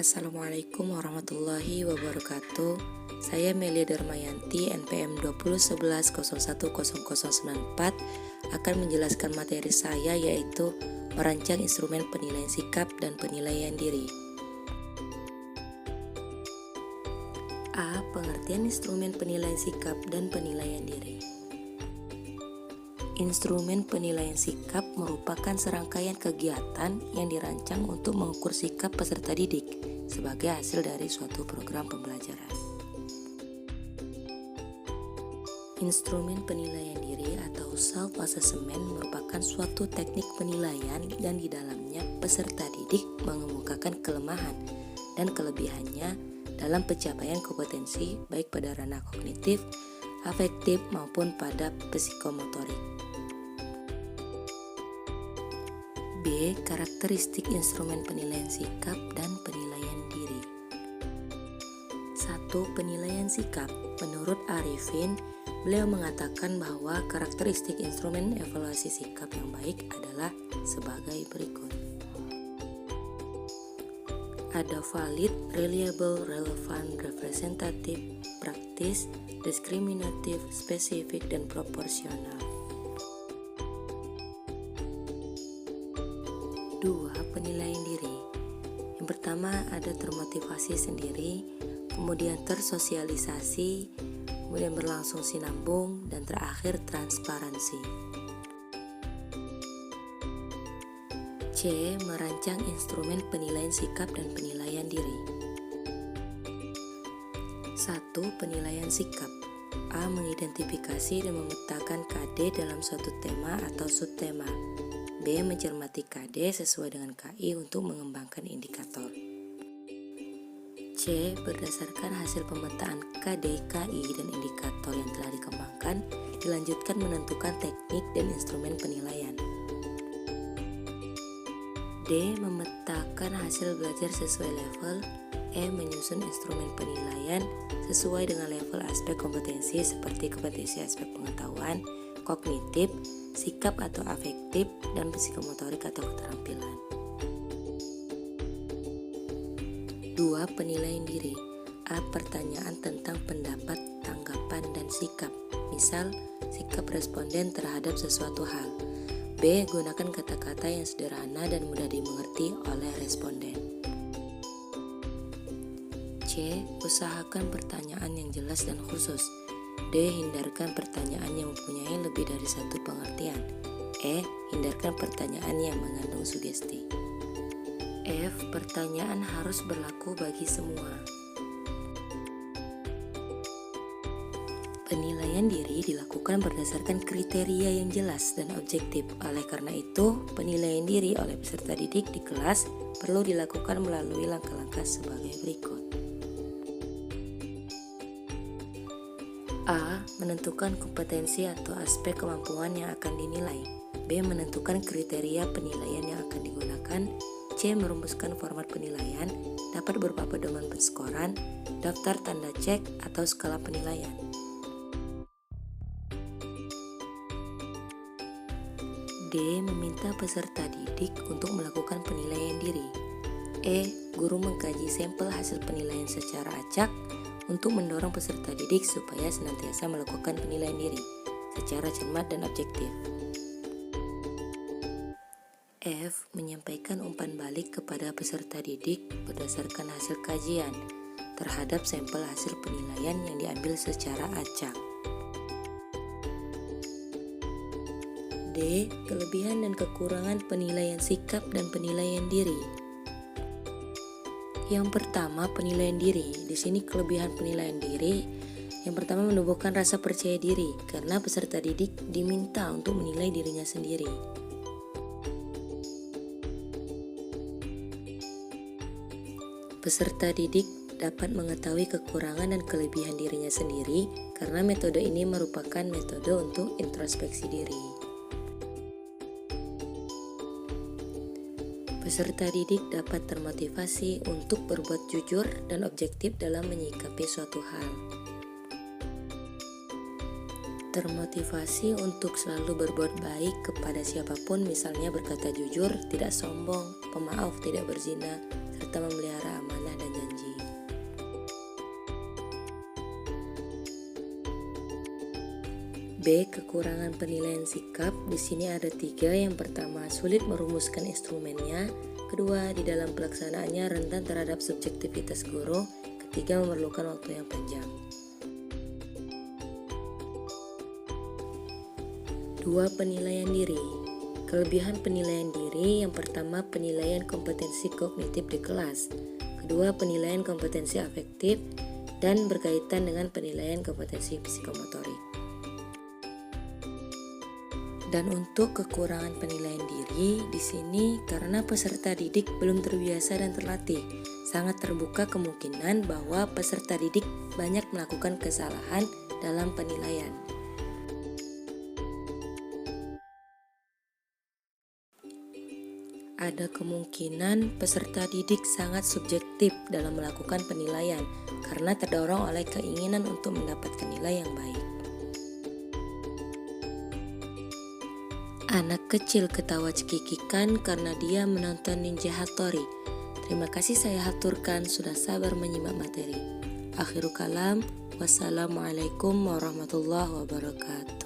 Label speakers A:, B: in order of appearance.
A: Assalamualaikum warahmatullahi wabarakatuh. Saya Melia Darmayanti, NPM 2011010094 akan menjelaskan materi saya, yaitu merancang instrumen penilaian sikap dan penilaian diri. A. Pengertian instrumen penilaian sikap dan penilaian diri. Instrumen penilaian sikap merupakan serangkaian kegiatan yang dirancang untuk mengukur sikap peserta didik sebagai hasil dari suatu program pembelajaran. Instrumen penilaian diri atau self-assessment merupakan suatu teknik penilaian dan di dalamnya peserta didik mengemukakan kelemahan dan kelebihannya dalam pencapaian kompetensi baik pada ranah kognitif, afektif maupun pada psikomotorik. B. Karakteristik instrumen penilaian sikap dan penilaian diri. 1. Penilaian sikap. Menurut Arifin, beliau mengatakan bahwa karakteristik instrumen evaluasi sikap yang baik adalah sebagai berikut. Ada valid, reliable, relevant, representative, praktis, diskriminatif, spesifik, dan proporsional. 2. Penilaian diri. Yang pertama ada termotivasi sendiri, kemudian tersosialisasi, kemudian berlangsung sinambung, dan terakhir transparansi. C. Merancang instrumen penilaian sikap dan penilaian diri. 1. Penilaian sikap. A. Mengidentifikasi dan memetakan KD dalam suatu tema atau subtema. B. Mencermati KD sesuai dengan KI untuk mengembangkan indikator. C. Berdasarkan hasil pemetaan KD, KI, dan indikator yang telah dikembangkan, dilanjutkan menentukan teknik dan instrumen penilaian. D. Memetakan hasil belajar sesuai level. E. Menyusun instrumen penilaian sesuai dengan level aspek kompetensi seperti kompetensi aspek pengetahuan, kognitif, sikap atau afektif, dan psikomotorik atau keterampilan. 2. Penilaian diri. A. Pertanyaan tentang pendapat, tanggapan, dan sikap. Misal, sikap responden terhadap sesuatu hal. B. Gunakan kata-kata yang sederhana dan mudah dimengerti oleh responden. C. Usahakan pertanyaan yang jelas dan khusus. D. Hindarkan pertanyaan yang mempunyai lebih dari satu pengertian. E. Hindarkan pertanyaan yang mengandung sugesti. F. Pertanyaan harus berlaku bagi semua. Penilaian diri dilakukan berdasarkan kriteria yang jelas dan objektif. Oleh karena itu, penilaian diri oleh peserta didik di kelas perlu dilakukan melalui langkah-langkah sebagai berikut. A. Menentukan kompetensi atau aspek kemampuan yang akan dinilai. B. Menentukan kriteria penilaian yang akan digunakan. C. Merumuskan format penilaian, dapat berupa pedoman penskoran, daftar tanda cek, atau skala penilaian. D. Meminta peserta didik untuk melakukan penilaian diri. E. Guru mengkaji sampel hasil penilaian secara acak untuk mendorong peserta didik supaya senantiasa melakukan penilaian diri secara cermat dan objektif. F. Menyampaikan umpan balik kepada peserta didik berdasarkan hasil kajian terhadap sampel hasil penilaian yang diambil secara acak. D. Kelebihan dan kekurangan penilaian sikap dan penilaian diri. Yang pertama, penilaian diri. Di sini kelebihan penilaian diri. Yang pertama, menumbuhkan rasa percaya diri karena peserta didik diminta untuk menilai dirinya sendiri. Peserta didik dapat mengetahui kekurangan dan kelebihan dirinya sendiri karena metode ini merupakan metode untuk introspeksi diri. Peserta didik dapat termotivasi untuk berbuat jujur dan objektif dalam menyikapi suatu hal. Termotivasi untuk selalu berbuat baik kepada siapapun, misalnya berkata jujur, tidak sombong, pemaaf, tidak berzina, serta memelihara amanah B. Kekurangan penilaian sikap. Di sini ada 3. Yang pertama, sulit merumuskan instrumennya. Kedua, di dalam pelaksanaannya rentan terhadap subjektivitas guru. Ketiga, memerlukan waktu yang panjang. 2. Penilaian diri. Kelebihan penilaian diri, yang pertama penilaian kompetensi kognitif di kelas. Kedua, penilaian kompetensi afektif dan berkaitan dengan penilaian kompetensi psikomotorik. Dan untuk kekurangan penilaian diri, di sini karena peserta didik belum terbiasa dan terlatih, sangat terbuka kemungkinan bahwa peserta didik banyak melakukan kesalahan dalam penilaian. Ada kemungkinan peserta didik sangat subjektif dalam melakukan penilaian karena terdorong oleh keinginan untuk mendapatkan nilai yang baik. Anak kecil ketawa cekikikan karena dia menonton Ninja Hattori. Terima kasih saya haturkan sudah sabar menyimak materi. Akhirul kalam, wassalamualaikum warahmatullahi wabarakatuh.